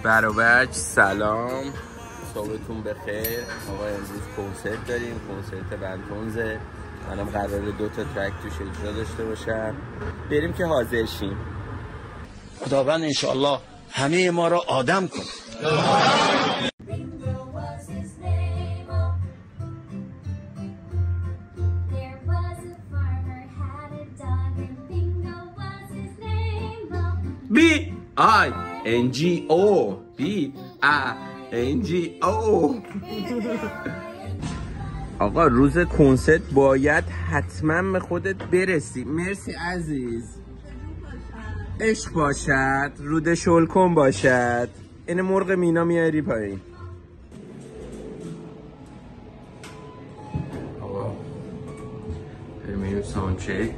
برابرچ سلام، صبحتون بخیر. آقا امروز کنسرت داریم، کنسرت بنتونزه. منم قراره 2 تا ترک توش اجرا داشته باشم، بریم که حاضر شیم. خداوند انشاءالله همه ما را آدم کن. B-I-N-G-O B-I-N-G-O آقا روز کنسرت باید حتما به خودت برسی. مرسی عزیز. عشق باشد، رود شلکن باشد. این مرغ مینا میاری پایین. آقا بریم ساوند چک.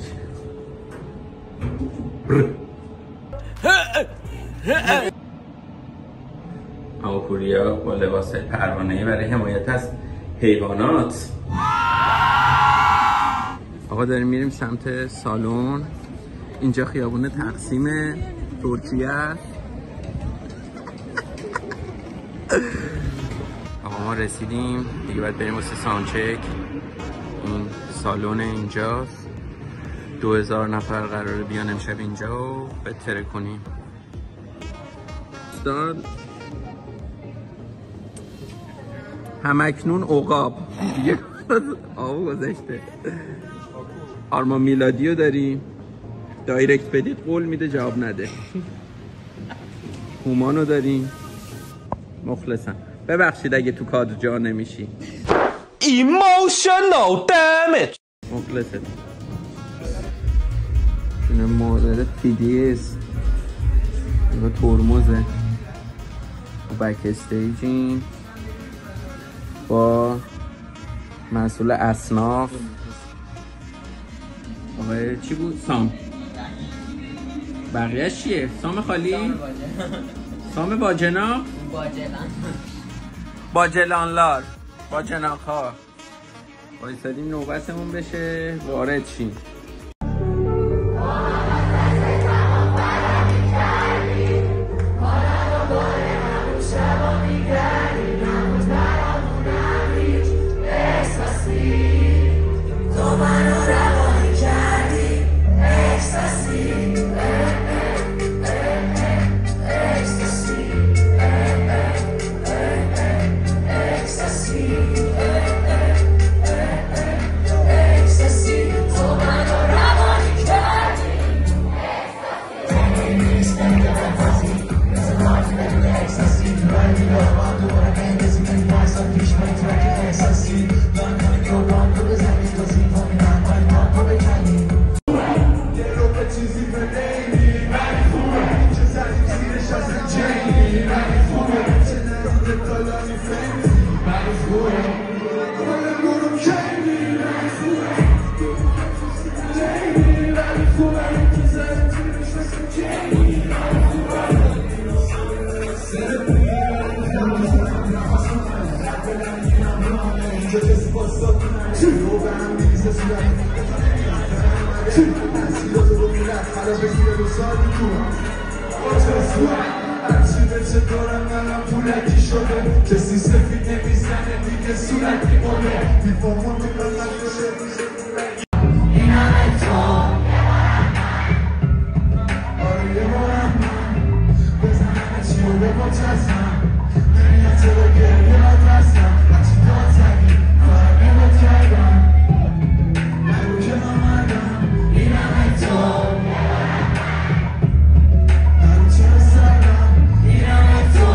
آقا پوریا با لباس پروانه‌ای برای حمایت از حیوانات. آقا داریم میریم سمت سالن. اینجا خیابون تقسیم ترکیه است. آقا ما رسیدیم دیگه، باید بریم واسه ساوند چک. این سالن اینجاست. 2000 نفر قراره بیان امشب اینجا و بتره کنیم. همکنون عقاب دیگه آقا گذاشته. آرمان میلادیو داریم، دایرکت بدید قول میده جواب نده. هومانو داریم، مخلصم. ببخشید اگه تو کادر جا نمیشی. Emotional damage. مخلصم. این مورد تیدی است. این ترمزه. بک استیجین با مسئول اصناف. آقای چی بود؟ سام. بقیه چیه؟ سام خالی؟ سام باجناق؟ باجلانلار باجناق ها. بایستادیم نوبتمون بشه وارد شیم. کسی سفید نمیزنه دیگه صورت میمونه میفهمون این همه تو آره مارم بزنم چی رو به مترسم نمیاد تو رو گریه نترسم بچی داد زنی کارمی بود کردم نگو که نامدم این همه تو نگو چرا سردم این همه تو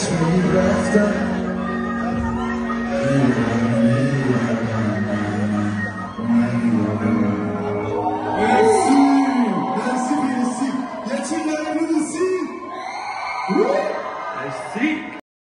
When you left